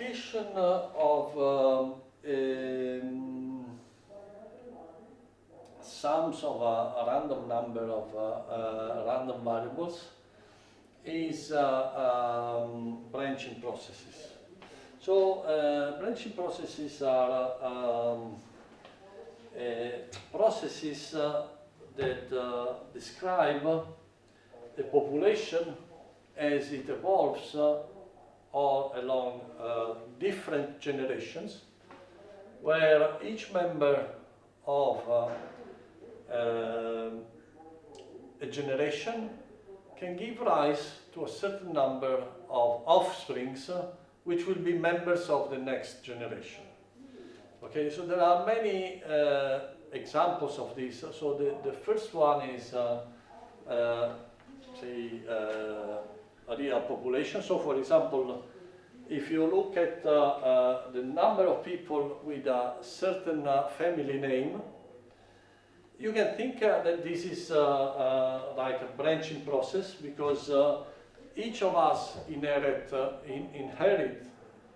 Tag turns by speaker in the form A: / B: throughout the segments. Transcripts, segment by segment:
A: application of sums of a random number of random variables is branching processes. So branching processes are processes that describe the population as it evolves all along different generations, where each member of a generation can give rise to a certain number of offsprings which will be members of the next generation. Okay, so there are many examples of this. So the first one is say a real population. So for example, if you look at the number of people with a certain family name, you can think that this is like a branching process, because each of us inherit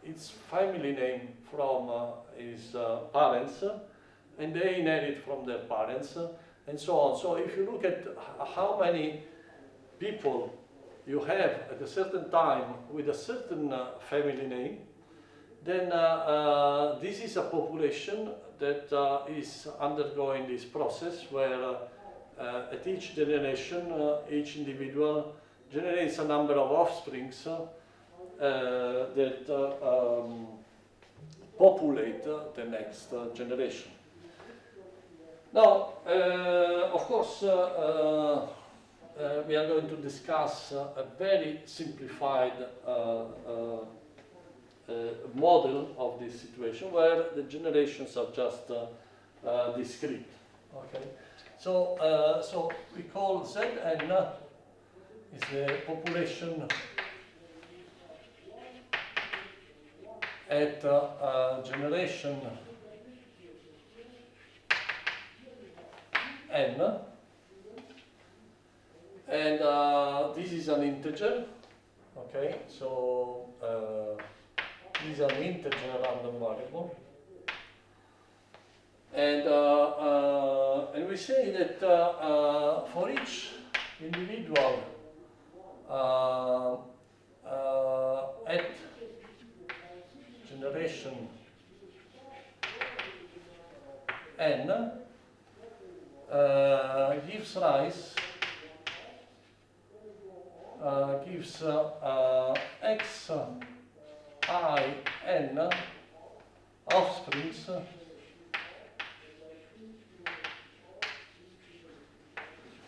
A: its family name from his parents, and they inherit from their parents, and so on. So if you look at how many people you have at a certain time with a certain family name, then this is a population that is undergoing this process where at each generation, each individual generates a number of offsprings that populate the next generation. Now, of course, we are going to discuss a very simplified model of this situation where the generations are just discrete. Okay, so so we call Zn is the population at generation n, and this is an integer. Okay, so this is an integer random variable, and we say that for each individual at generation n gives rise gives x I n offsprings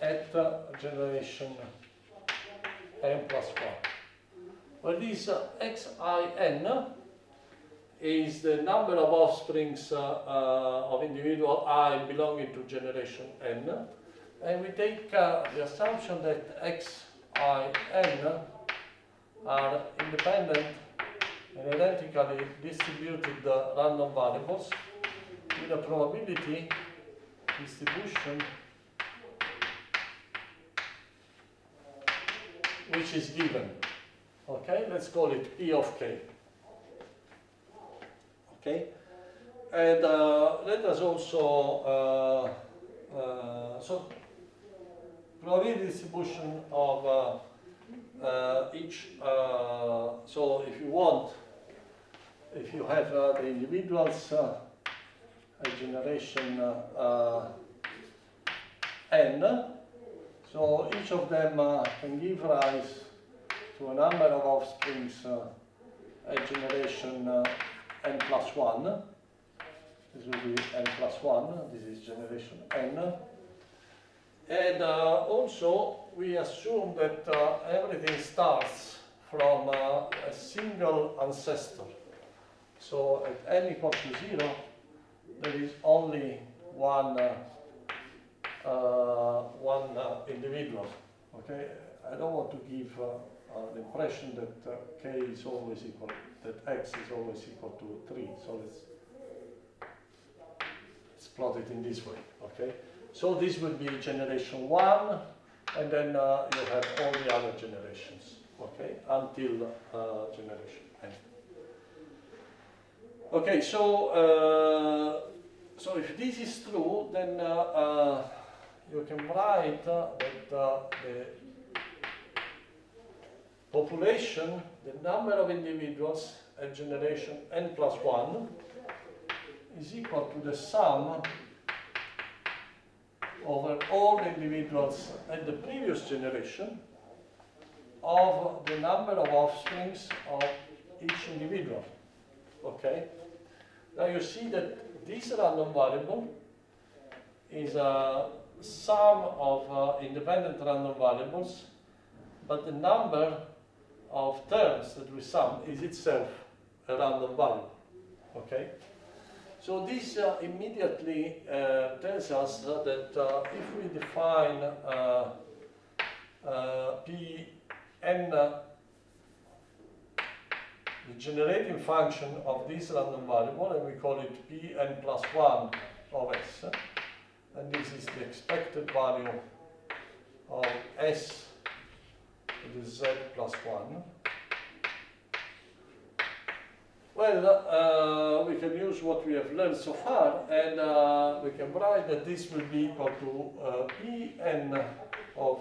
A: at generation n plus 1. Well, this xin is the number of offsprings of individual I belonging to generation n, and we take the assumption that xin are independent and identically distributed random variables with a probability distribution which is given. Okay, let's call it P of k. Okay, and let us also so probability distribution of each. So if you want, if you have the individuals at generation n, so each of them can give rise to a number of offsprings at generation n plus 1. This will be n plus 1, this is generation n. And also we assume that everything starts from a single ancestor. So at n equal to 0, there is only one individual. Okay, I don't want to give the impression that k is always equal, that x is always equal to 3. So let's plot it in this way. Okay, so this will be generation 1, and then you have all the other generations. Okay, until generation n. Okay, so if this is true, then you can write that the population, the number of individuals at generation n plus 1 is equal to the sum over all the individuals at the previous generation of the number of offsprings of each individual. Okay? Now you see that this random variable is a sum of independent random variables, but the number of terms that we sum is itself a random variable. Okay? So this immediately tells us that if we define Pn, the generating function of this random variable, and we call it Pn plus 1 of s, and this is the expected value of s to the z plus 1. Well, we can use what we have learned so far, and we can write that this will be equal to Pn of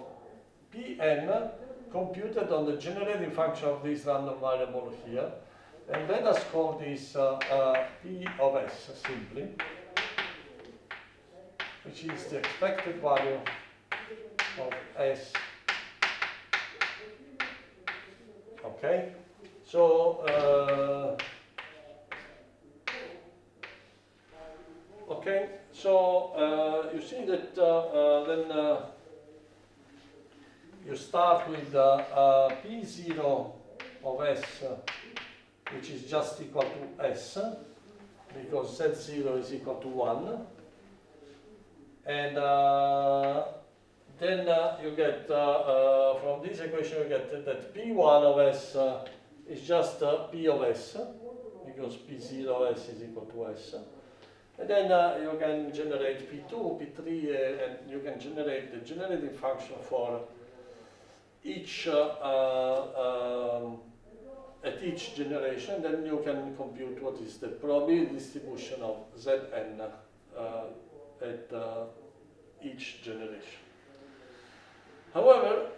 A: Pn computed on the generating function of this random variable here. And let us call this P of s simply, which is the expected value of s. Okay? So, you see that then you start with P0 of s, which is just equal to s, because Z0 is equal to 1. And then you get, from this equation, you get that P1 of s is just P of s, because P0 of s is equal to s. And then you can generate P2, P3, and you can generate the generating function for each at each generation. Then you can compute what is the probability distribution of Zn at each generation. However,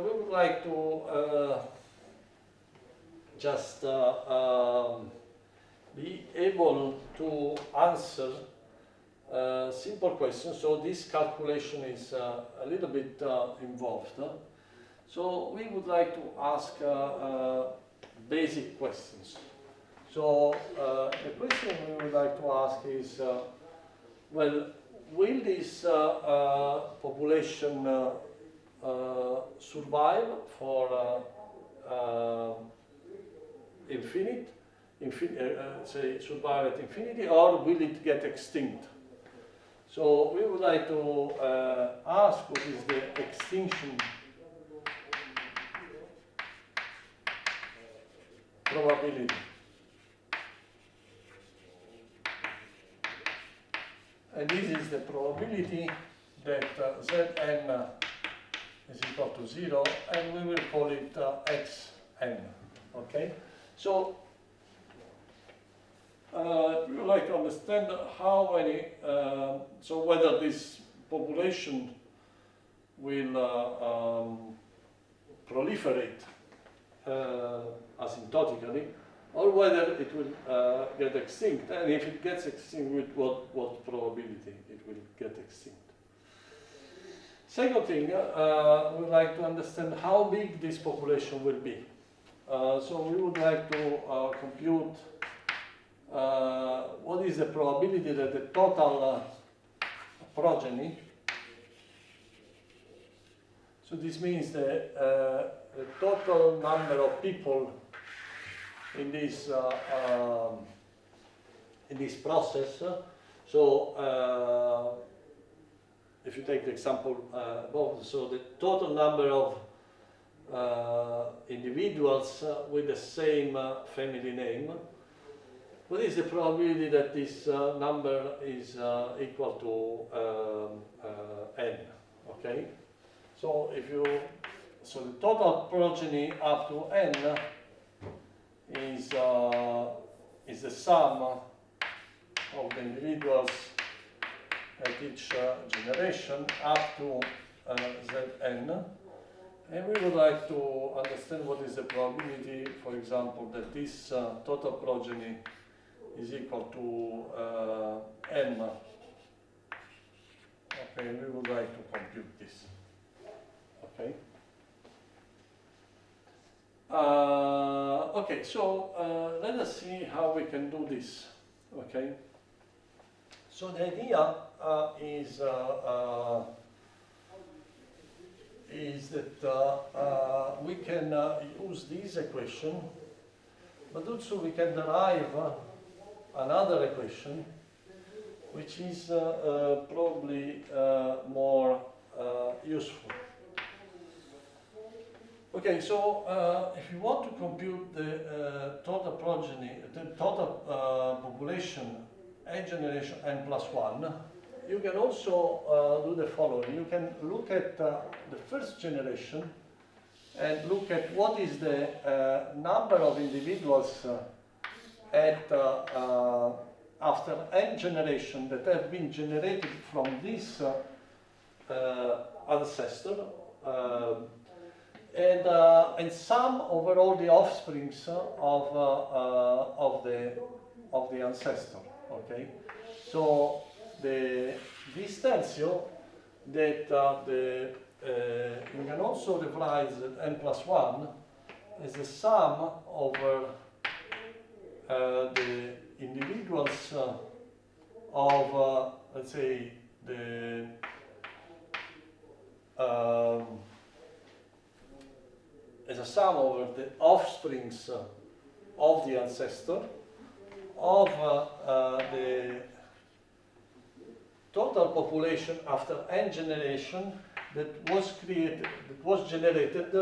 A: we would like to just be able to answer simple questions. So this calculation is a little bit involved. So we would like to ask basic questions. So the question we would like to ask is, well, will this population survive for say survive at infinity, or will it get extinct? So we would like to ask what is the extinction probability. And this is the probability that Zn is equal to 0, and we will call it Xn. Okay? So we would like to understand how many, so whether this population will proliferate asymptotically, or whether it will get extinct, and if it gets extinct, with what probability it will get extinct. Second thing, we would like to understand how big this population will be. So we would like to compute what is the probability that the total progeny, so this means the total number of people in this process. So if you take the example above, so the total number of individuals with the same family name, what is the probability that this number is equal to n? Okay, so so the total progeny up to n is the the sum of the individuals at each generation up to Zn. And we would like to understand what is the probability, for example, that this total progeny is equal to n. Okay, we would like to compute this. Okay. Okay, so let us see how we can do this. Okay. So the idea is that we can use this equation, but also we can derive another equation, which is probably more useful. Okay, so if you want to compute the total progeny, the total population at generation n plus 1, you can also do the following. You can look at the first generation and look at what is the number of individuals at after n generation that have been generated from this ancestor, and sum over all the offsprings of the ancestor. Okay, so this tells you that you can also revise n plus 1 as a sum over the individuals of, let's say, as a sum over the offsprings of the ancestor of the total population after n generation that was created, that was generated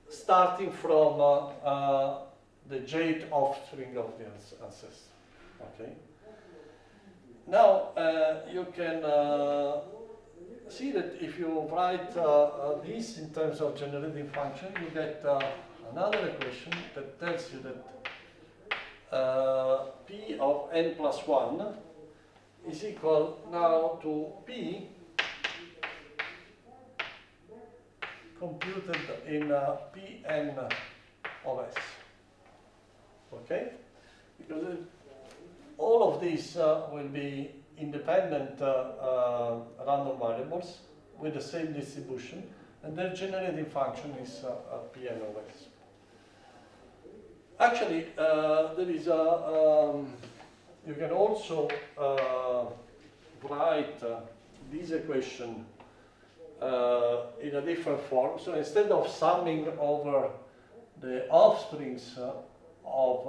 A: starting from the jth offspring of the ancestor. Okay. Now you can see that if you write this in terms of generating function, you get another equation that tells you that p of n plus 1 is equal now to p computed in Pn of S. Okay? Because all of these will be independent random variables with the same distribution, and their generating function is Pn of S. Actually, there is a, you can also write this equation in a different form. So instead of summing over the offsprings of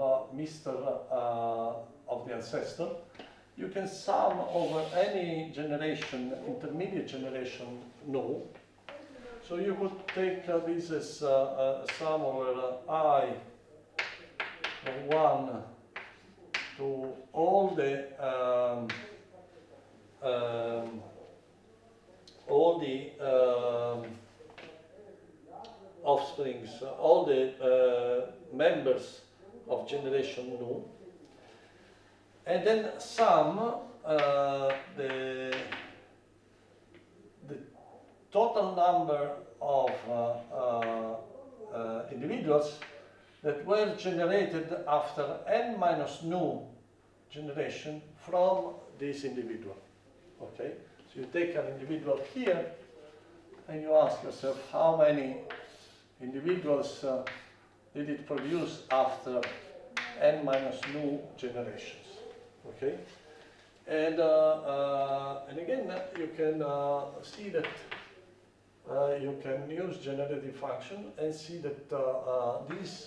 A: of the ancestor, you can sum over any generation, intermediate generation, no. So you would take this as a sum over I of 1 to all the offsprings, all the members of generation nu, and then sum the total number of individuals that were generated after n minus nu generation from this individual. Okay, so you take an individual here and you ask yourself how many individuals did it produce after n minus nu generations. Okay, and again you can see that you can use generative function and see that this,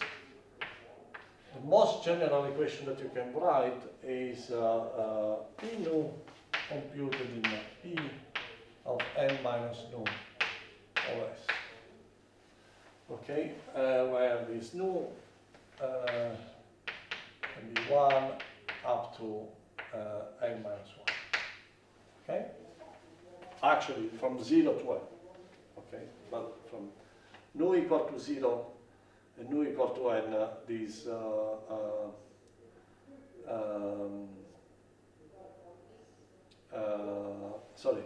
A: the most general equation that you can write is P nu computed in P of n minus nu of S. Okay, where this nu can be 1 up to n minus 1. Okay, actually from 0 to n. Okay, but from nu equal to 0 and nu equal to n, these sorry,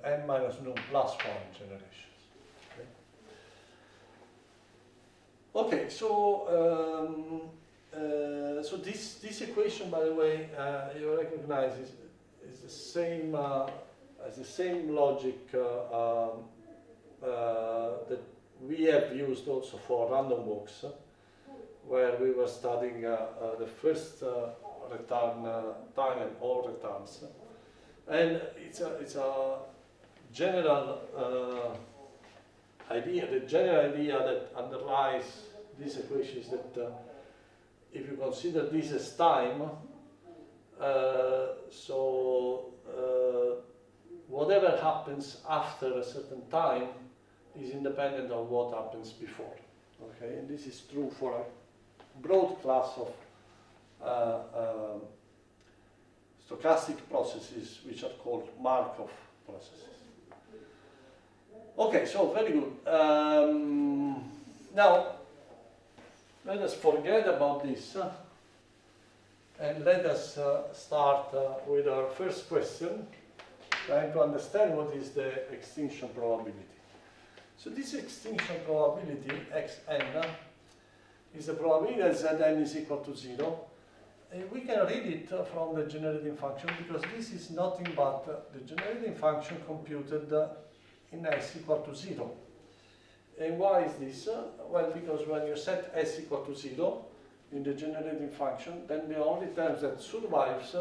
A: n minus nu plus 1 generations. Okay, so this equation, by the way, you recognize is the same as the same logic that we have used also for random walks, where we were studying the first return time and all returns, and it's a general idea. The general idea that underlies this equation is that if you consider this as time, whatever happens after a certain time is independent of what happens before. Okay, and this is true for a broad class of stochastic processes, which are called Markov processes. Okay, so very good. Now, let us forget about this and let us start with our first question, trying to understand what is the extinction probability. So this extinction probability, xn, is the probability that Zn is equal to 0. And we can read it from the generating function, because this is nothing but the generating function computed in s equal to 0. And why is this? Well, because when you set s equal to 0 in the generating function, then the only term that survives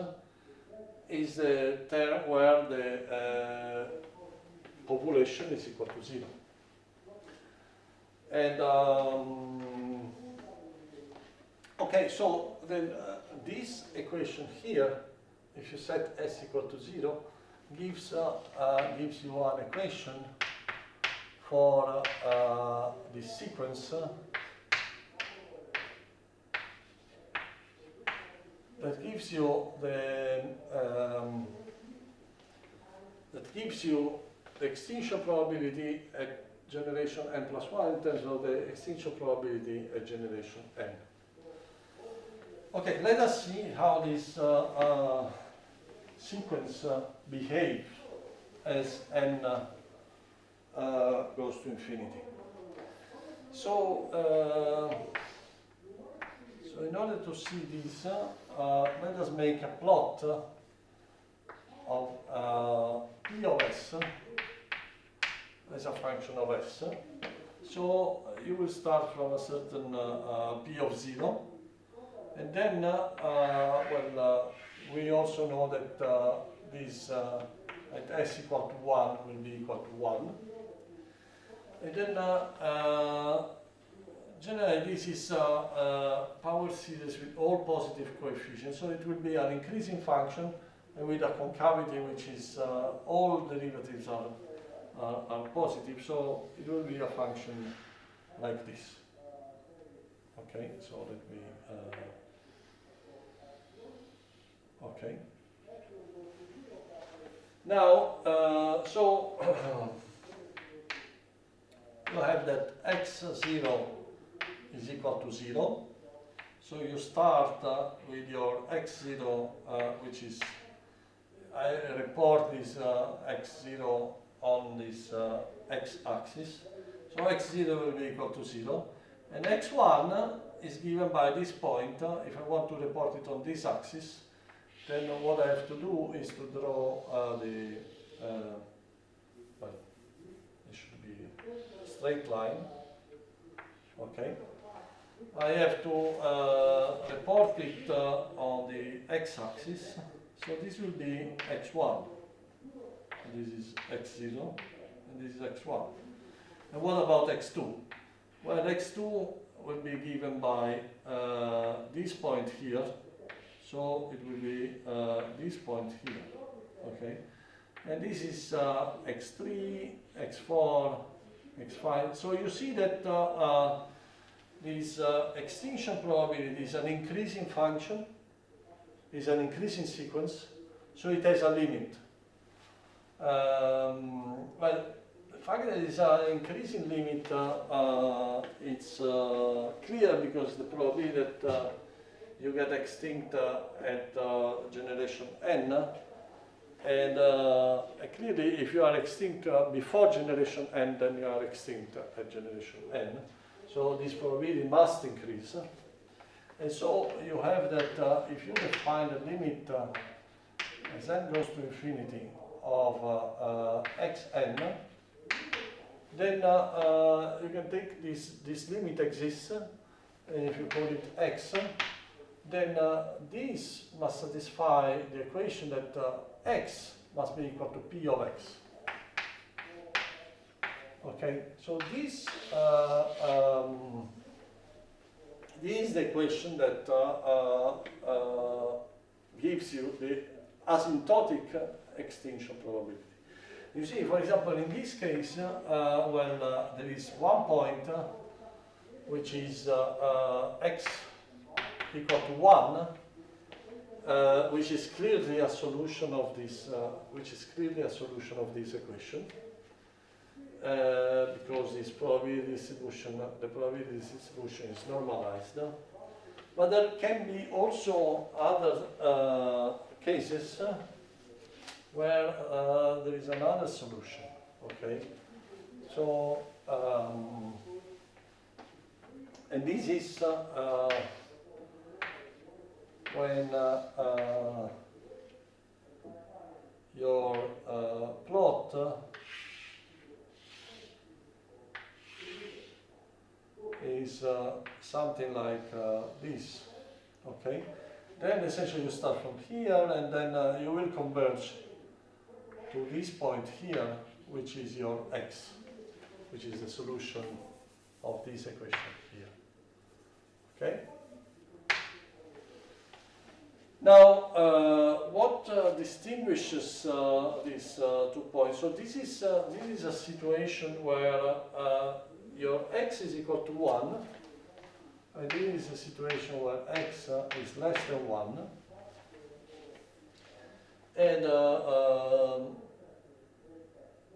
A: is the term where the population is equal to 0. And okay, so then this equation here, if you set s equal to 0, gives you an equation for this sequence that gives you the extinction probability at generation n plus 1 in terms of the extinction probability at generation n. Okay, let us see how this sequence behaves as n goes to infinity. So, in order to see this, let us make a plot of p of s as a function of s. So you will start from a certain p of 0, and then we also know that this at s equal to 1 will be equal to 1. And then generally this is a power series with all positive coefficients, so it will be an increasing function and with a concavity which is all derivatives are positive, so it will be a function like this. Okay, so let me okay. Now, so you have that x0 is equal to 0. So you start with your x0, which is, I report this x0 on this x-axis. So x0 will be equal to 0. And x1 is given by this point. If I want to report it on this axis, then what I have to do is to draw well, it should be a straight line. Okay. I have to report it on the x-axis. So this will be x1. This is x0, and this is x1. And what about x2? Well, x2 will be given by this point here. So it will be this point here, okay? And this is x3, x4, x5. So you see that this extinction probability is an increasing function, is an increasing sequence, so it has a limit. Well, the fact that it's an increasing limit, it's clear because the probability that you get extinct at generation n, and clearly if you are extinct before generation n, then you are extinct at generation n. So this probability must increase. And so you have that if you define the limit as n goes to infinity of xn, then you can take this limit exists, and if you call it x, then this must satisfy the equation that x must be equal to p of x. Okay, so this is the equation that gives you the asymptotic extinction probability. You see, for example, in this case, there is one point which is x equal to 1, which is clearly a solution of this. Equation, because this probability distribution, the probability distribution is normalized. But there can be also other cases where there is another solution. Okay, so and this is when your plot is something like this. Okay, then essentially you start from here, and then you will converge to this point here, which is your x, which is the solution of this equation here. Okay. Now, what distinguishes these 2 points? So this is a situation where your x is equal to 1, and this is a situation where x is less than 1, and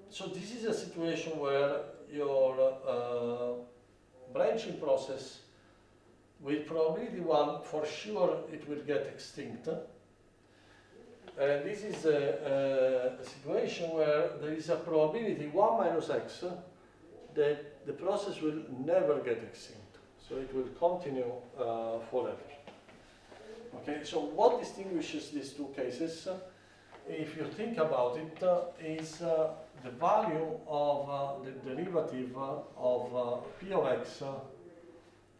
A: so this is a situation where your branching process with probability 1, for sure it will get extinct. And this is a situation where there is a probability 1 minus x that the process will never get extinct. So it will continue forever. Okay, so what distinguishes these 2 cases, if you think about it, is the value of the derivative of p of x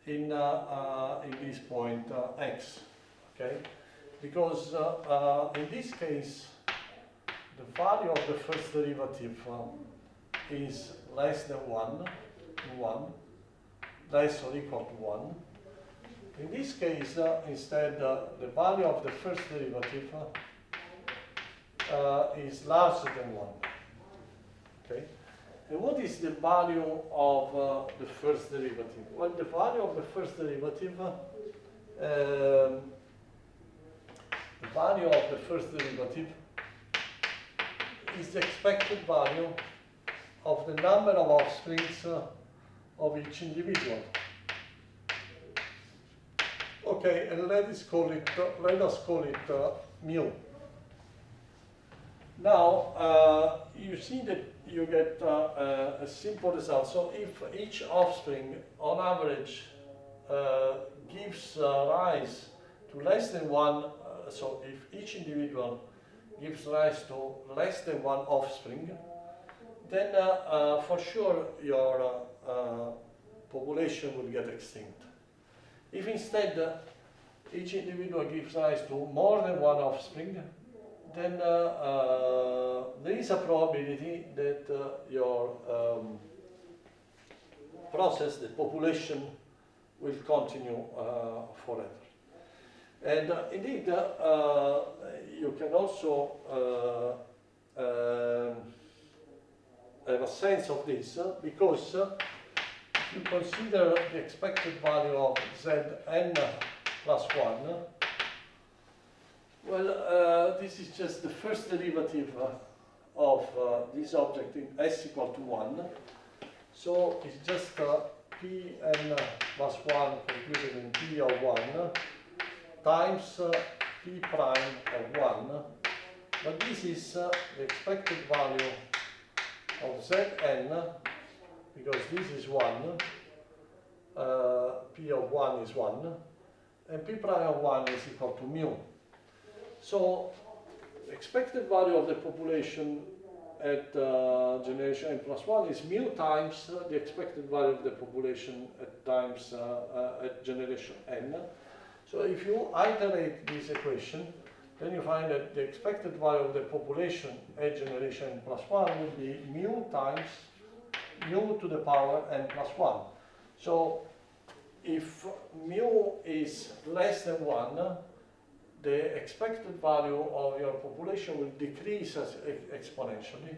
A: in this point x, okay? Because in this case, the value of the first derivative is less than 1, less or equal to 1. In this case, instead, the value of the first derivative is larger than 1, okay? And what is the value of the first derivative? Well, the value of the first derivative, is the expected value of the number of offsprings of each individual. Okay, and let us call it mu. Now, you see that you get a simple result. So if each offspring, on average, gives rise to less than 1, so if each individual gives rise to less than 1 offspring, then for sure your population will get extinct. If instead each individual gives rise to more than 1 offspring, then there is a probability that your process, the population, will continue forever. And indeed, you can also have a sense of this because if you consider the expected value of Zn plus 1, well, this is just the first derivative of this object in s equal to 1. So it's just Pn plus 1 computed in P of 1 times p prime of 1, but this is the expected value of Zn, because this is 1, p of 1 is 1, and p prime of 1 is equal to mu. So expected value of the population at generation n plus 1 is mu times the expected value of the population at times at generation n. So if you iterate this equation, then you find that the expected value of the population at generation n plus 1 would be mu times mu to the power n plus 1. So if mu is less than 1, the expected value of your population will decrease exponentially.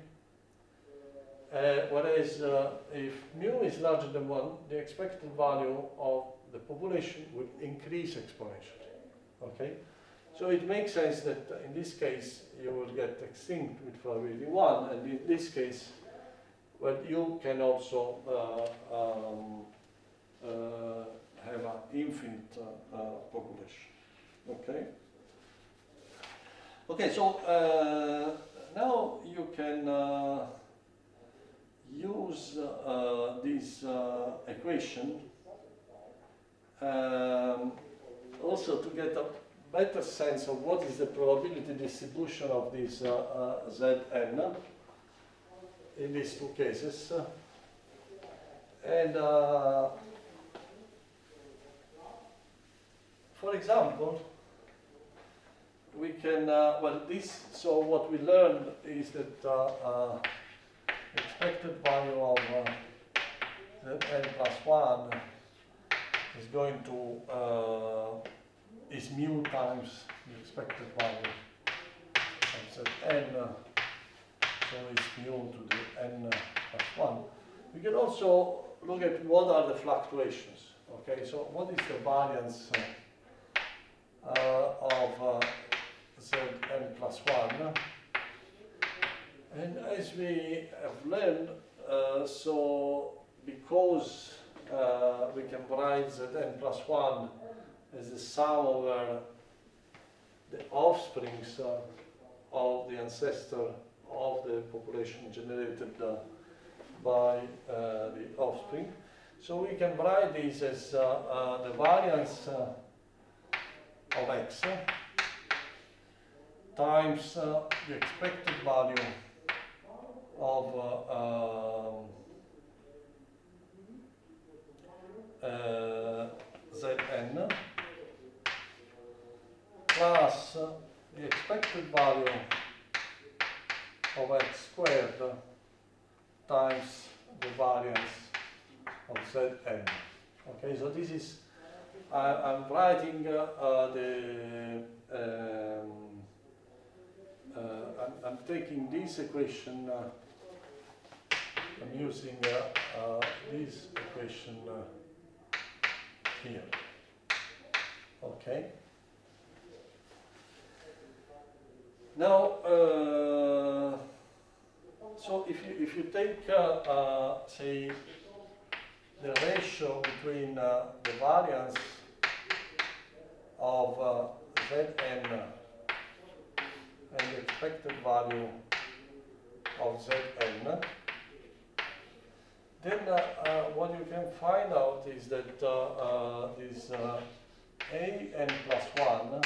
A: Whereas if mu is larger than 1, the expected value of the population will increase exponentially. Okay? So it makes sense that in this case you will get extinct with probability 1, and in this case, well, you can also have an infinite population. Okay? Okay, so now you can use this equation also to get a better sense of what is the probability distribution of this Zn in these two cases. And for example, we can, so what we learned is that expected value of Zn plus 1 is going to, is mu times the expected value of Zn, so it's mu to the n plus 1. We can also look at what are the fluctuations. Okay, so what is the variance of Zn plus 1? And as we have learned, so because we can write Zn plus 1 as the sum over the offsprings of the ancestor of the population generated by the offspring. So we can write this as the variance of x times the expected value of Zn plus the expected value of x squared times the variance of Zn. Okay, so this is, I'm writing I'm taking this equation, I'm using this equation here. Okay. Now, so if you take, say, the ratio between the variance of Zn and the expected value of Zn, then what you can find out is that this an plus 1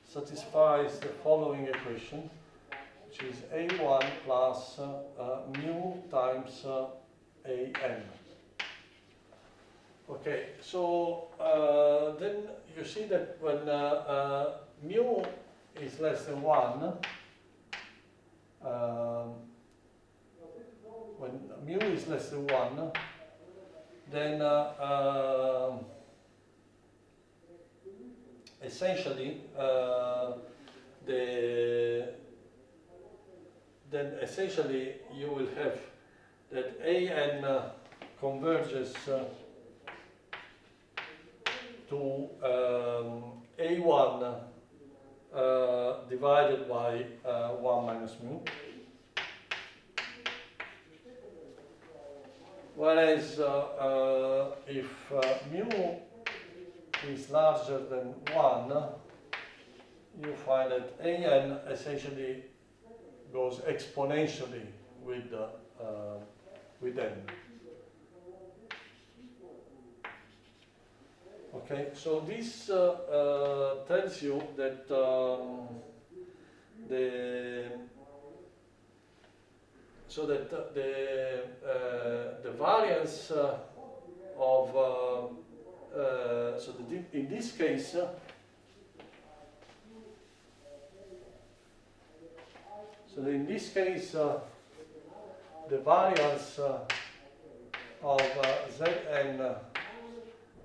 A: satisfies the following equation, which is a1 plus mu times an. Okay, so then you see that when mu is less than 1, when mu is less than 1, then essentially you will have that an converges to a1 divided by 1 minus mu. Whereas if mu is larger than 1, you find that an essentially goes exponentially with n. Okay, so this tells you that the variance of in this case the variance of Zn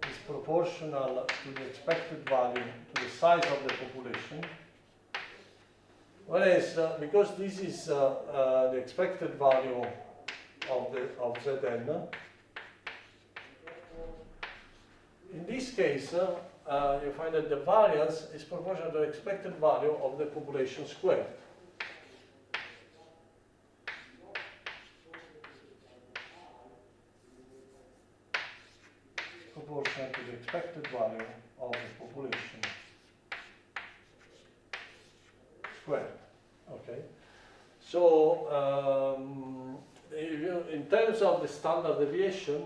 A: is proportional to the expected value to the size of the population. Whereas, because this is the expected value of Zn, in this case, you find that the variance is proportional to the expected value of the population squared. Proportional to the expected value of the population squared. Okay. So in terms of the standard deviation,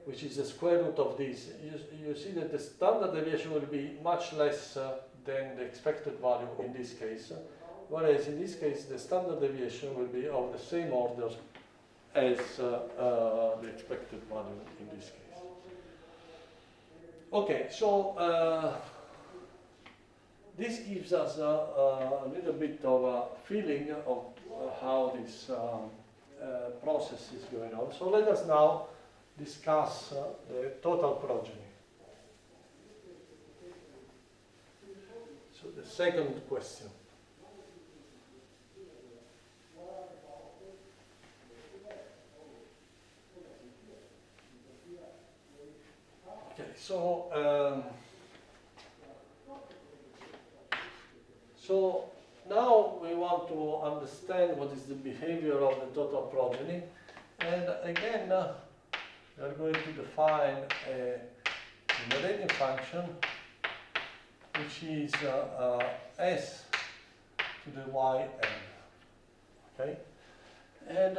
A: which is the square root of this, you see that the standard deviation will be much less than the expected value in this case, whereas in this case the standard deviation will be of the same order as the expected value in this case. Okay, so this gives us a little bit of a feeling of how this process is going on. So let us now discuss the total progeny. So the second question. Okay, so now we want to understand what is the behavior of the total progeny, and again we are going to define a generating function which is s to the yn. Okay, and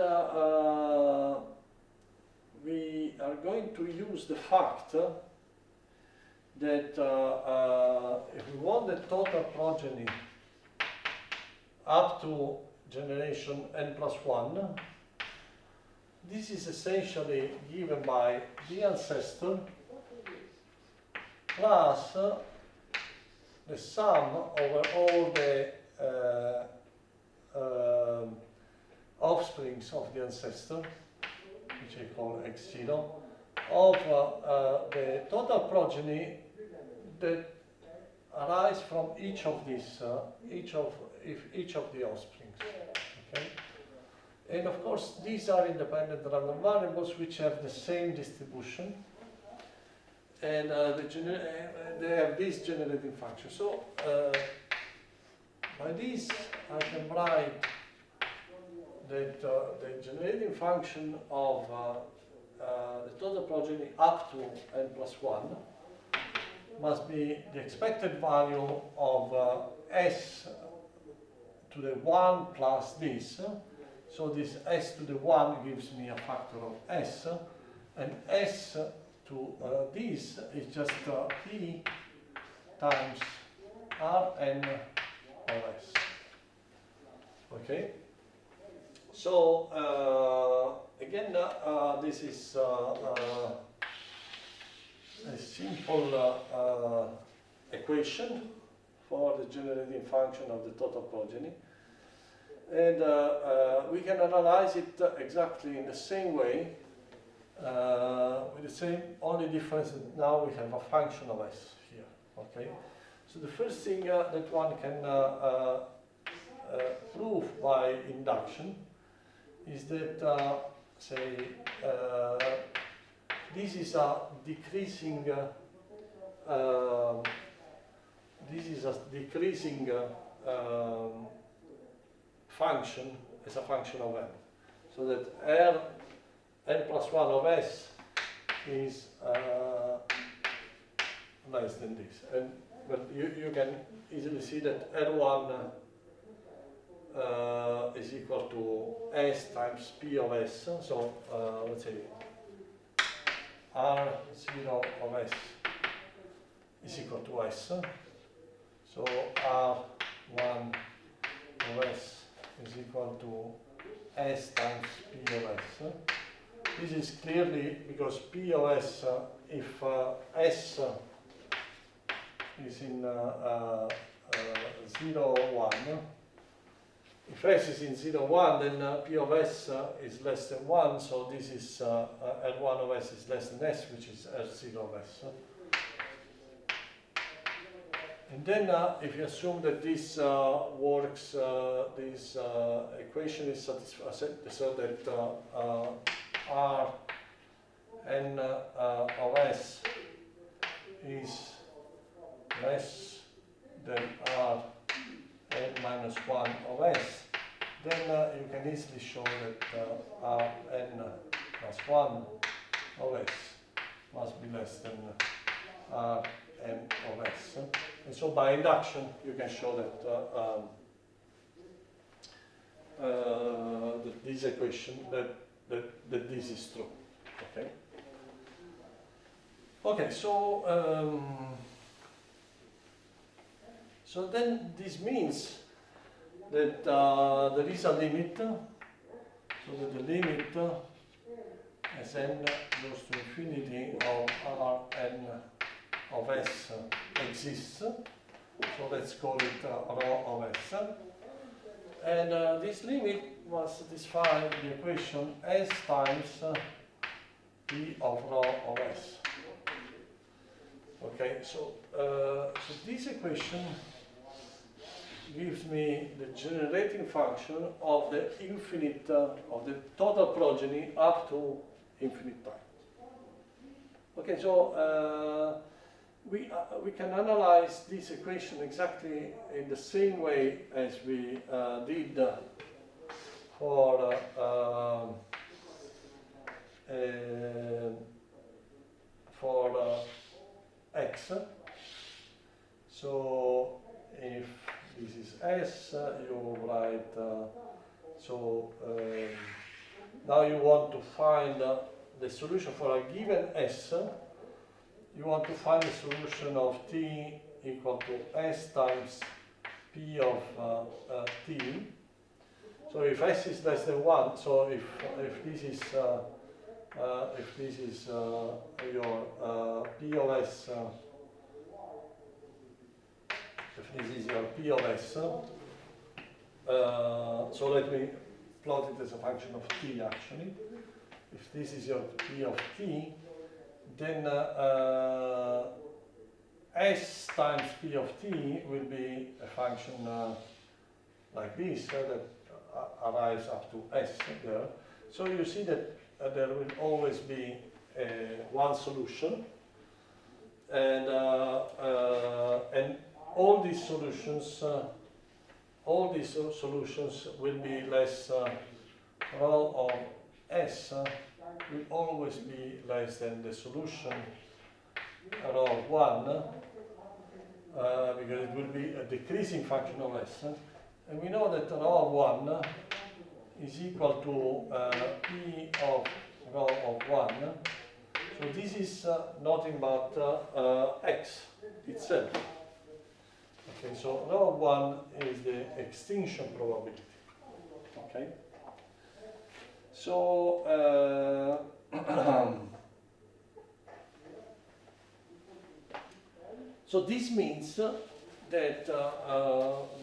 A: we are going to use the fact that if we want the total progeny up to generation n+1, this is essentially given by the ancestor plus the sum over all the offsprings of the ancestor, which I call x0, of the total progeny that arise from each of these, each of the offsprings. Okay? And of course, these are independent random variables which have the same distribution, and they have this generating function. So by this, I can write that the generating function of the total progeny up to n+1 must be the expected value of s to the 1 plus this. So this s to the 1 gives me a factor of s, and s to this is just p times Rn of s. Okay? So again, this is a simple equation for the generating function of the total progeny, and we can analyze it exactly in the same way, with the same only difference that now we have a function of s here. Okay, so the first thing that one can prove by induction is that this is a decreasing function as a function of n, so that n+1 of s is an less than this. But you can easily see that R1 is equal to S times P of S. So let's say R0 of S is equal to S. So R1 of S is equal to S times P of S. This is clearly because P of S, if S is in 0, 1, if S is in 0, 1, then P of S is less than 1, so this is L1 of S is less than S, which is L0 of S. And then if you assume that this works, this equation is satisfied, so that R n of S is less than R n minus 1 of S, then you can easily show that R n plus 1 of S must be less than R n of S. And so by induction you can show that this equation, that this is true. Okay. Okay, so so then this means that there is a limit, so that the limit as n goes to infinity of Rn of S exists. So let's call it rho of S. And this limit was satisfy the equation S times P of rho of S. Okay, so this equation gives me the generating function of the infinite, of the total progeny up to infinite time. Okay, so we can analyze this equation exactly in the same way as we did for x. So if this is S, you write, now you want to find the solution for a given S. You want to find the solution of t equal to S times P of t. So if S is less than 1, so if this is your P of S, if this is your P of S, so let me plot it as a function of t actually. If this is your P of t, then S times P of t will be a function like this, that arrives up to S there. So you see that there will always be one solution, and all these solutions will be less rho of S will always be less than the solution rho of 1, because it will be a decreasing function of S, and we know that rho of 1 is equal to P of rho of 1. So this is nothing but X itself. Okay, so rho of 1 is the extinction probability. Okay. So so this means that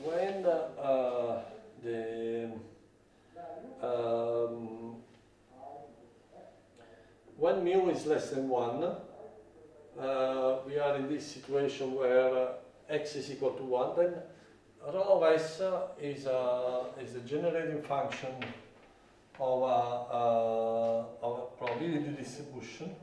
A: when when mu is less than 1, we are in this situation where x is equal to 1, then rho of S is the generating function of a probability distribution.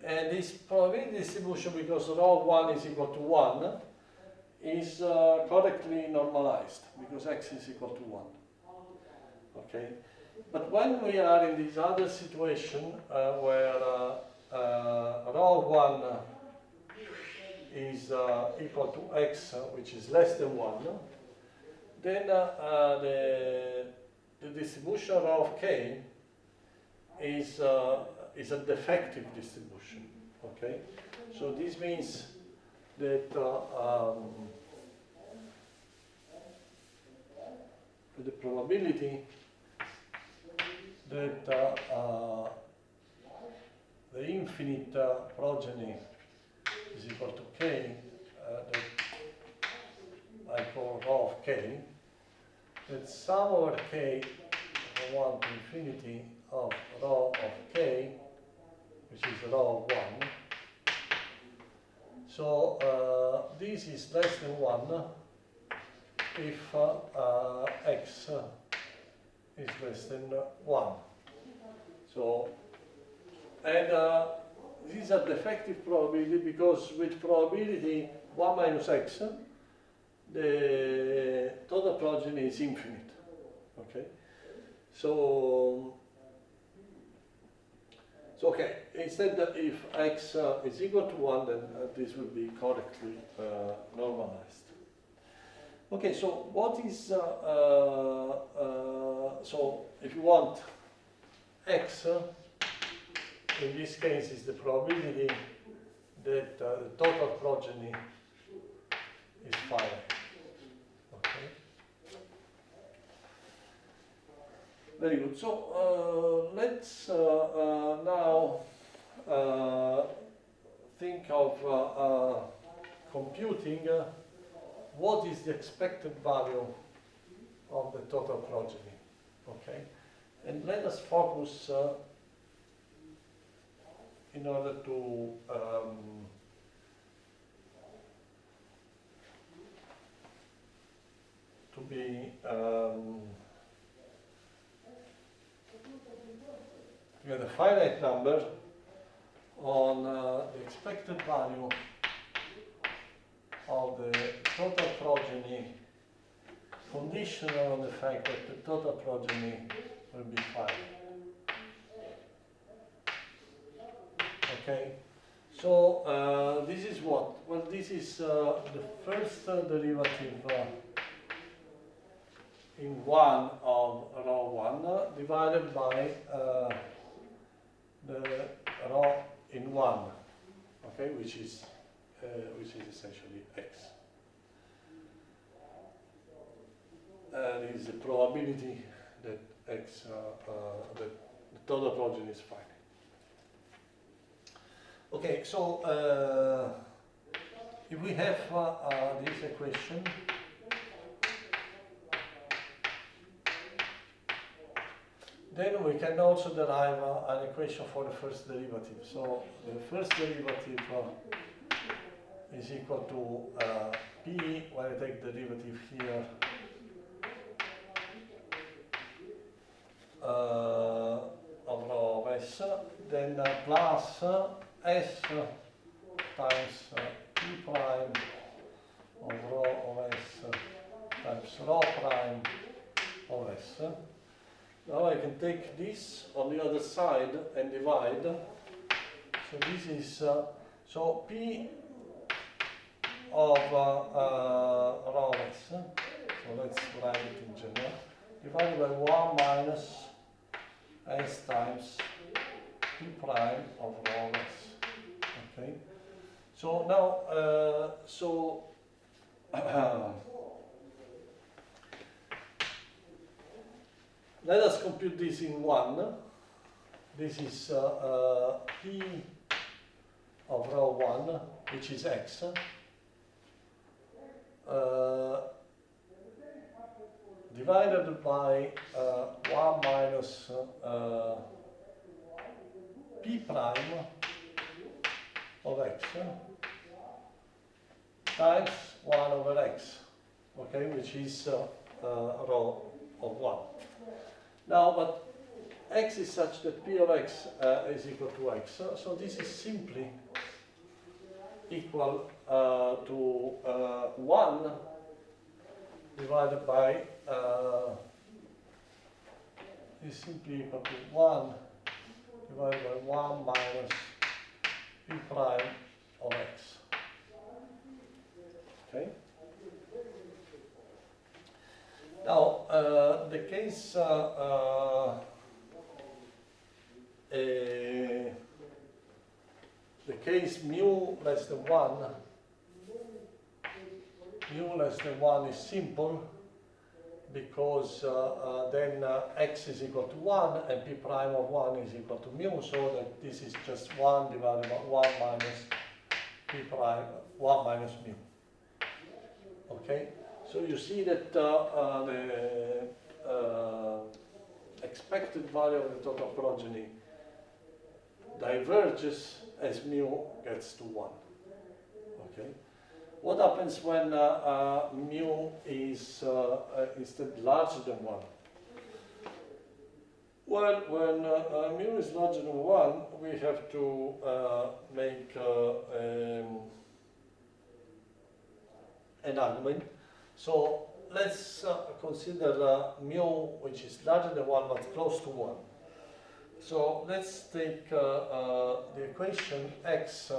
A: And this probability distribution, because rho of 1 is equal to 1, is correctly normalized, because x is equal to 1. Okay? But when we are in this other situation where rho 1 is equal to x, which is less than 1, then the distribution of k is a defective distribution. Okay, so this means that the probability that the infinite progeny is equal to k, that I call rho of k, that sum over k from 1 to infinity of rho of k, which is rho of 1. So this is less than 1 if x is less than 1. So, and this is a defective probability because with probability 1 minus x, the total progeny is infinite. Okay, so okay, instead if x is equal to 1, then this will be correctly normalized. Okay, so what is, so if you want x, in this case is the probability that the total progeny is finite. Okay. Very good. So let's now think of computing what is the expected value of the total progeny. Okay, and let us focus in order to be to get a finite number on the expected value of the total progeny conditional on the fact that the total progeny will be finite. Okay, so this is what? Well, this is the first derivative in 1 of rho 1 divided by the rho in 1, okay, which is essentially x. This is the probability that x, that the total progeny is finite. Okay, so if we have this equation, then we can also derive an equation for the first derivative. So the first derivative is equal to p, when I take the derivative here, of rho of s, then plus s times p prime of rho of s times rho prime of s. Now I can take this on the other side and divide. So this is, so p of rho of s, so let's write it in general, divided by 1 minus s times p prime of rho of s. Okay. So now, let us compute this in 1. This is p of rho 1, which is x, divided by 1 minus p prime of x times 1 over x, okay, which is rho of 1. Now, but x is such that p of x is equal to x, so this is simply equal to 1 divided by is simply equal to 1 divided by 1 minus p prime of x. Okay? Now, the case mu less than 1 is simple because then x is equal to 1 and p prime of 1 is equal to mu, so that this is just 1 divided by 1 minus p prime, 1 minus mu. Okay? So you see that the expected value of the total progeny diverges as mu gets to 1. Okay? What happens when mu is instead larger than 1? Well, when mu is larger than 1, we have to make an argument. So let's consider mu which is larger than 1 but close to 1. So let's take the equation x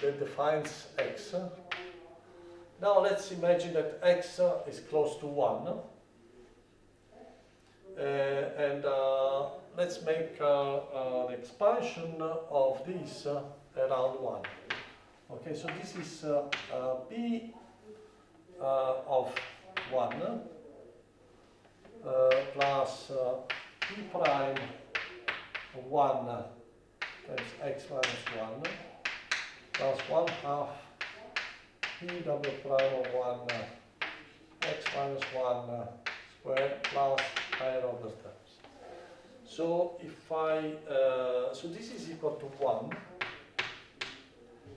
A: that defines x. Now let's imagine that x is close to 1. And let's make an expansion of this around 1. Okay, so this is p of 1 plus p prime of 1 times x minus 1 plus 1/2 p double prime of 1 x minus 1 squared plus higher order terms. So if so this is equal to 1.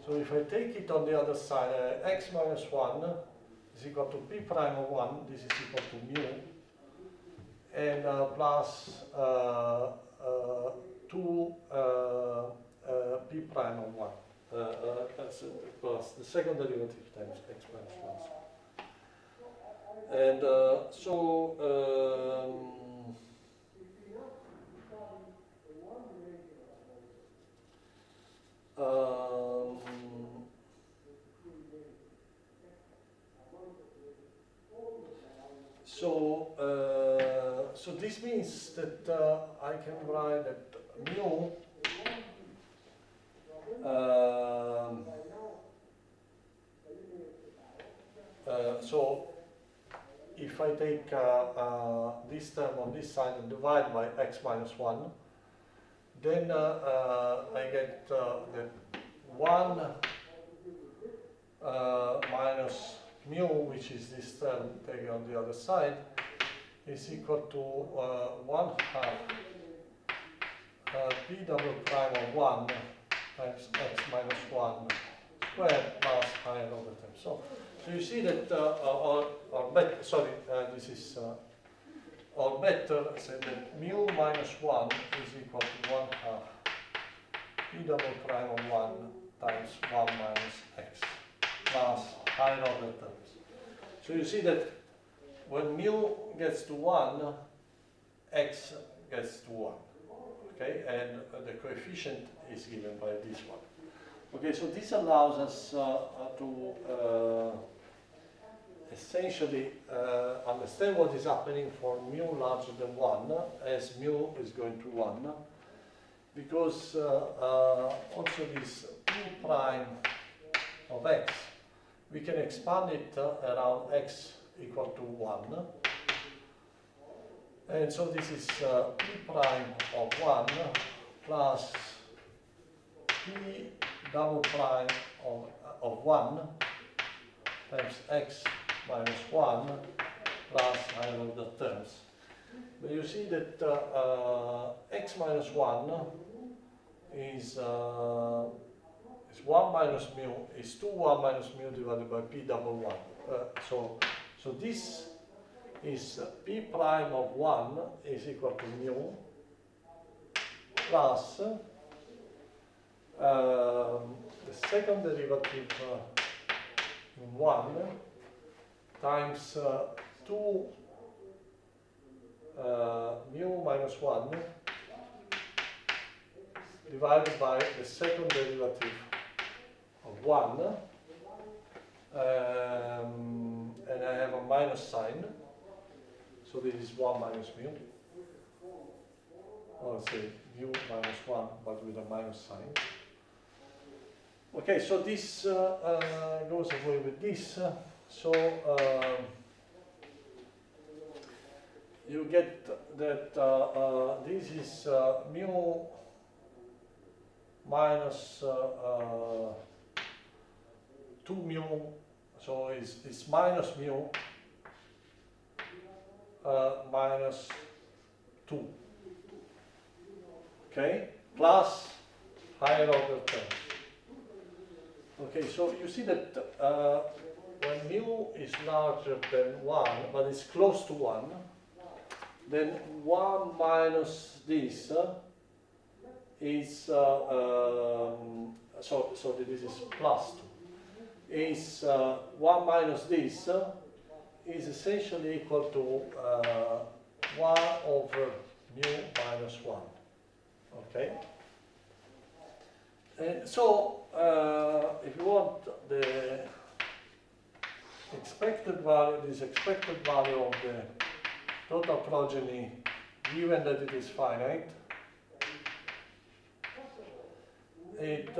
A: So if I take it on the other side, x minus 1 is equal to p prime of 1, this is equal to mu, and plus 2 p prime of 1. That's plus the second derivative times x minus 1. And so this means that I can write that mu so if I take this term on this side and divide by x minus 1, then I get that 1 minus mu, which is this term taken on the other side, is equal to 1/2 p double prime of 1 times x minus 1 squared plus higher order term. So you see that, or better, sorry, this is, or better, say that mu minus 1 is equal to 1/2 p double prime of 1 times 1 minus x plus higher order terms. So you see that when mu gets to 1, x gets to 1. Okay, and the coefficient is given by this one. Okay, so this allows us to essentially understand what is happening for mu larger than 1 as mu is going to 1, because also this p prime of x, we can expand it around x equal to 1. And so this is p prime of 1 plus p double prime of 1 times x minus 1 plus higher order terms. But you see that x minus 1 is 1 minus mu, is 2 1 minus mu divided by p double 1. So this is p prime of 1 is equal to mu plus the second derivative in 1 times 2 mu minus 1 divided by the second derivative of 1, and I have a minus sign, so this is 1 minus mu, or let's say mu minus 1 but with a minus sign. Okay, so this goes away with this, so you get that this is mu minus 2 mu, so it's minus mu minus 2, okay, plus higher order terms. Okay, so you see that when mu is larger than 1, but it's close to 1, then 1 minus this is, so this is plus 2, is 1 minus this is essentially equal to 1 over mu minus 1, okay? And so, if you want the expected value, this expected value of the total progeny, given that it is finite, it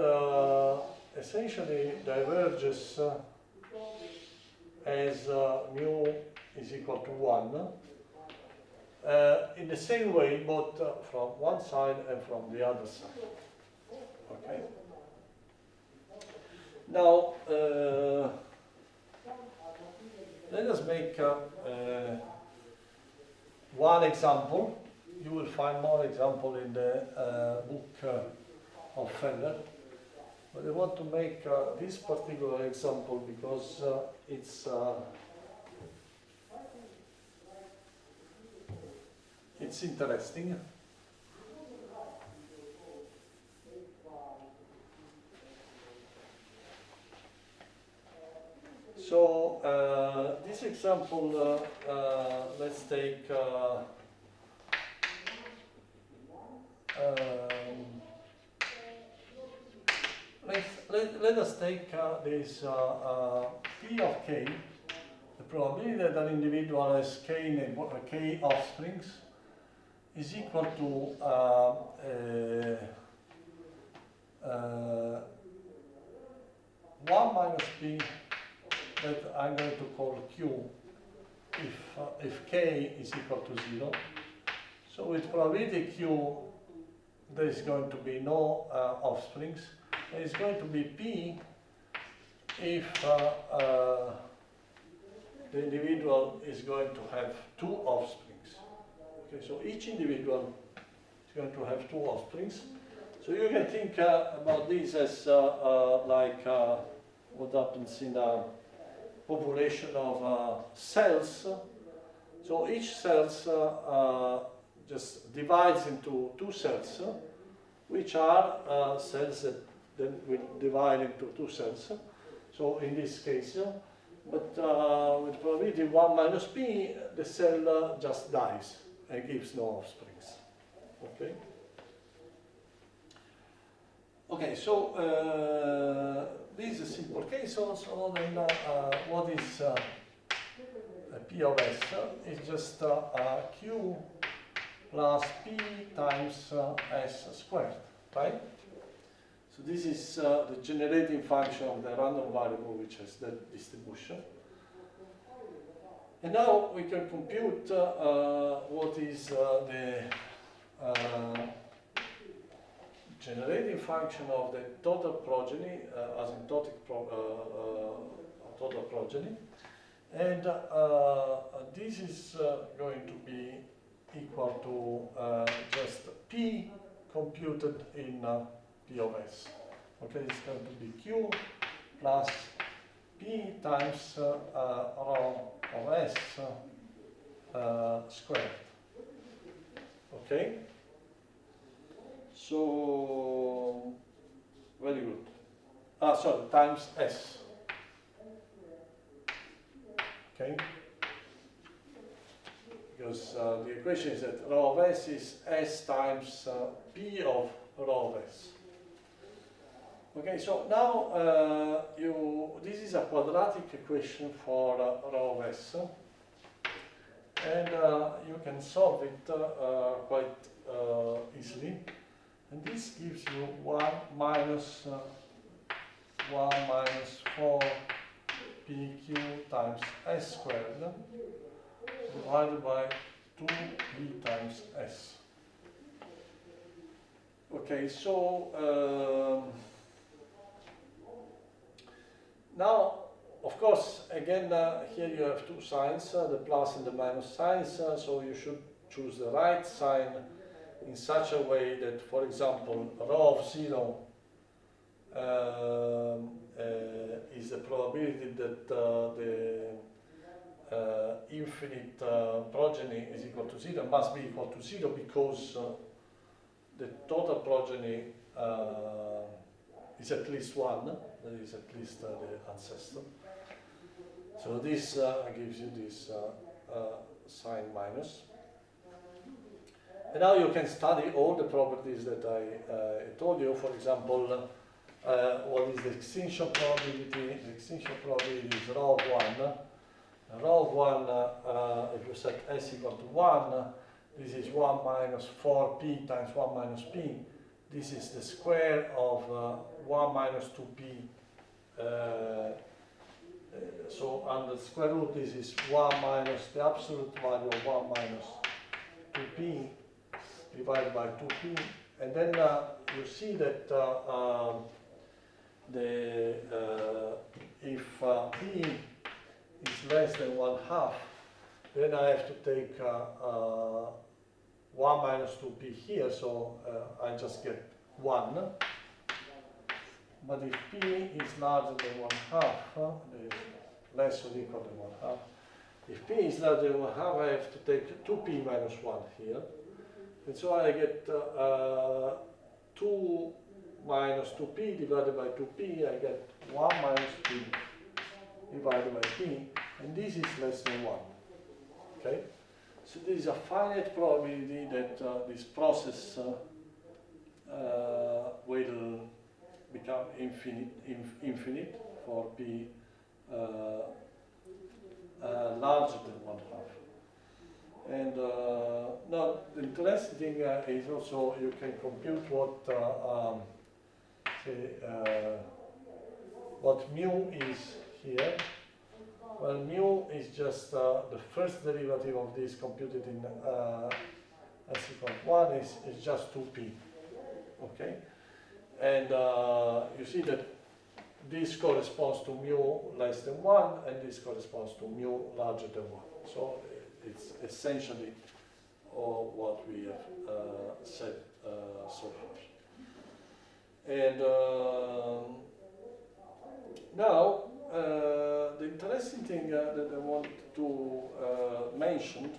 A: essentially diverges as mu is equal to 1, in the same way, both from one side and from the other side. Okay. Now, let us make one example. You will find more example in the book of Feller. But I want to make this particular example because it's interesting. So this example, let's take let us take this P of k, the probability that an individual has k offsprings is equal to 1 minus p that I'm going to call q if k is equal to 0. So with probability q there is going to be no offsprings. There is going to be p if the individual is going to have 2 offsprings. Okay, so each individual is going to have 2 offsprings. So you can think about this as like what happens in a population of cells. So each cell just divides into 2 cells, which are cells that then will divide into 2 cells. So in this case, but with probability 1 minus p, the cell just dies and gives no offsprings. Okay. Okay, so this is a simple case also. Then what is P of S? It's just Q plus P times S squared, right? So this is the generating function of the random variable which has that distribution. And now we can compute what is the generating function of the total progeny, asymptotic total progeny. And this is going to be equal to just P computed in P of S. Okay, it's going to be Q plus P times rho of S squared. Okay? So, very good. Sorry, times S. Okay? because the equation is that rho of S is S times P of rho of S. Okay, so now this is a quadratic equation for rho of S, and you can solve it quite easily. And this gives you 1 minus 4 PQ times S squared divided by 2B times S. Okay, so now, of course, again, here you have two signs, the plus and the minus signs, so you should choose the right sign in such a way that, for example, rho of 0 is the probability that the infinite progeny is equal to 0, must be equal to 0 because the total progeny is at least 1, that is at least the ancestor. So this gives you this sign minus. And now you can study all the properties that I told you. For example, what is the extinction probability? The extinction probability is rho of 1. Rho of 1, if you set S equal to 1, this is 1 minus 4p times 1 minus p. This is the square of 1 minus 2p. So under the square root, this is 1 minus the absolute value of 1 minus 2p divided by 2p. And then you see that if p is less than 1/2, then I have to take 1 minus 2p here, so I just get 1. But if p is larger than 1/2, less or equal to 1/2, if p is larger than 1/2, I have to take 2p minus 1 here. And so I get 2 minus 2p divided by 2p, I get 1 minus p divided by p, and this is less than 1. Okay? So there is a finite probability that this process will become infinite for p larger than 1/2. And now the interesting thing is also you can compute what mu is here. Well, mu is just the first derivative of this computed in S equal to 1 is just 2p. Okay? And you see that this corresponds to mu less than 1, and this corresponds to mu larger than 1. So it's essentially all what we have said so far. And now, the interesting thing that I want to mention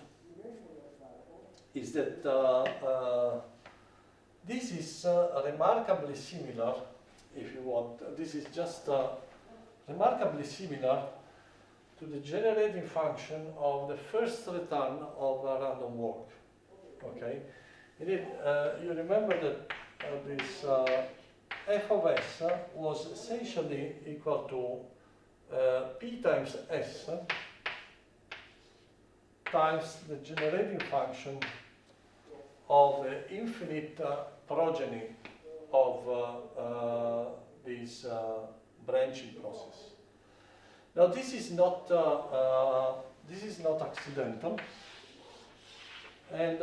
A: is that this is remarkably similar, if you want. This is just remarkably similar to the generating function of the first return of a random walk. Okay? Indeed, you remember that this f of s was essentially equal to p times s times the generating function of the infinite progeny of this branching process. Now this is not accidental, and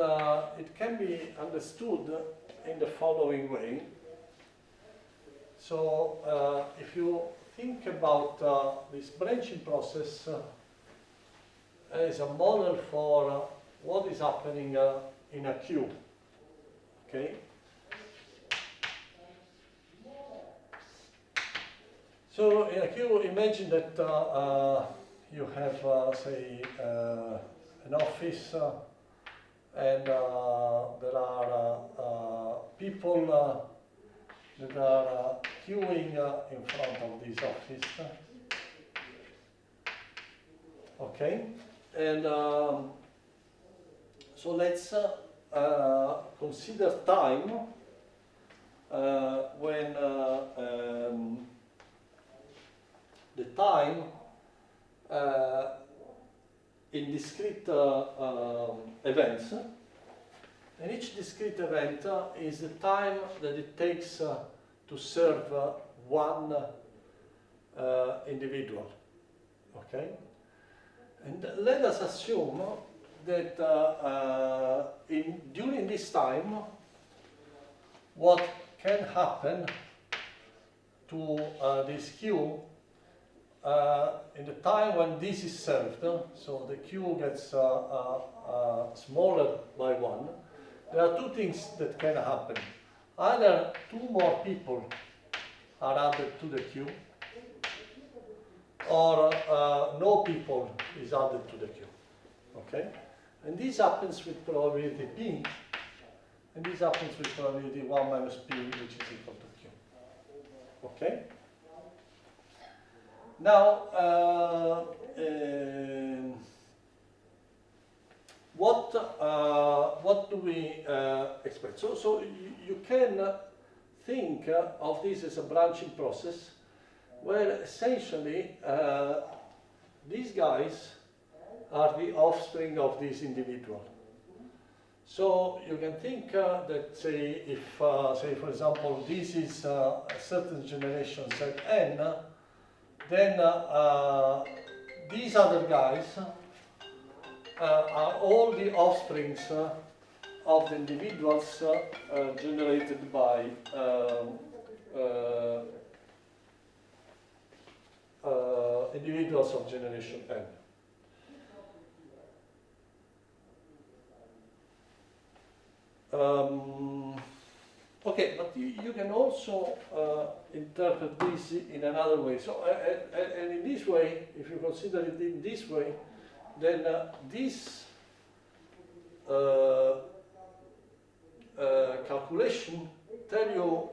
A: it can be understood in the following way. So if you think about this branching process as a model for what is happening in a queue, okay? So in a queue, imagine that you have, say, an office, and there are people that are queuing in front of this office. Okay, and So let's consider time when the time in discrete events, and each discrete event is the time that it takes to serve one individual. Okay, and let us assume that during this time, what can happen to this queue in the time when this is served, so the queue gets smaller by one, there are two things that can happen. Either two more people are added to the queue, or no people is added to the queue. Okay? And this happens with probability P, and this happens with probability 1 minus P, which is equal to Q. Okay? Now, what do we expect? So you can think of this as a branching process, where essentially these guys are the offspring of this individual. So you can think that, say, if, say, for example, this is a certain generation set n, then these other guys are all the offsprings of the individuals generated by individuals of generation n. Okay, but you can also interpret this in another way. So, and in this way, if you consider it in this way, then this calculation tell you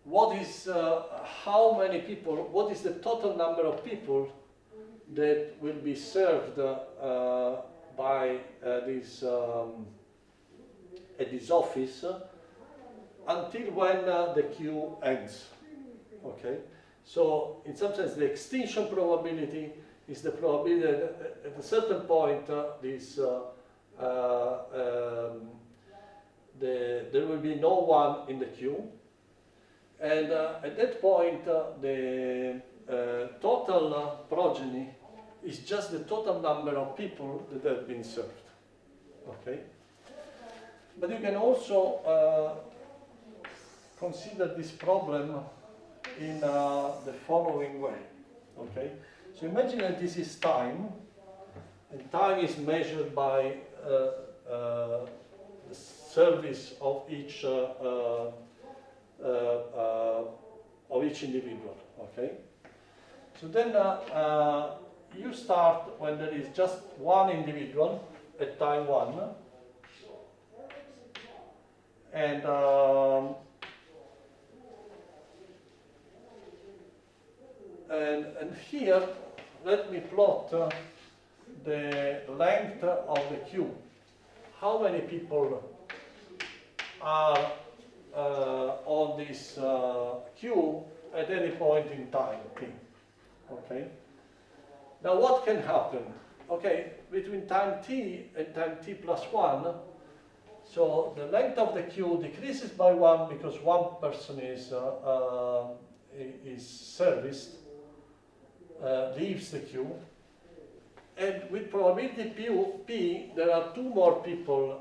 A: what is how many people, what is the total number of people that will be served by this at this office until when the queue ends. Okay, so in some sense, the extinction probability is the probability that at a certain point there will be no one in the queue, and at that point the total progeny is just the total number of people that have been served. Okay, but you can also consider this problem in the following way. Okay, so imagine that this is time, and time is measured by the service of each individual. Okay, so then you start when there is just one individual at time 1, and here let me plot the length of the queue. How many people are on this queue at any point in time t? Okay. Now what can happen? Okay, between time t and time t plus 1, so the length of the queue decreases by 1 because one person is serviced, leaves the queue, and with probability p, there are two more people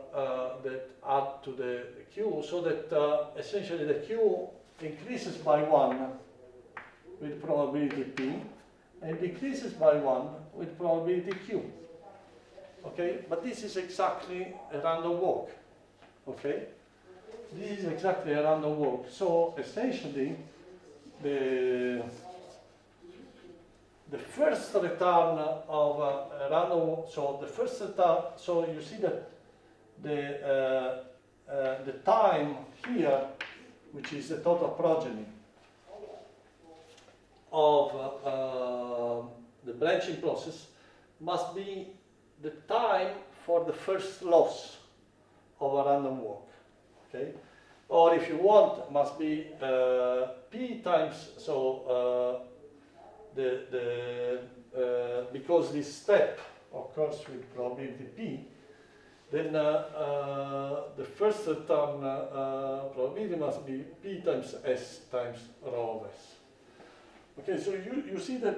A: that add to the queue, so that essentially the queue increases by 1 with probability p, and decreases by 1 with probability q. Okay, but this is exactly a random walk. Okay, this is exactly a random walk. So essentially, the first return of a random, so the first return, so you see that the time here, which is the total progeny of the branching process, must be the time for the first loss of a random walk. Okay, or if you want, must be p times, so because this step occurs with probability p, then the first return probability must be p times s times rho of s. Okay, so you see that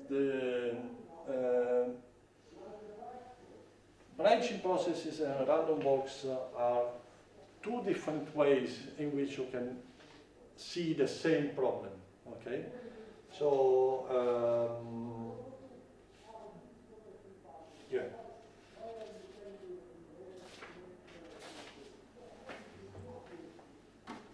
A: the branching processes and random walks are two different ways in which you can see the same problem. Okay, so yeah.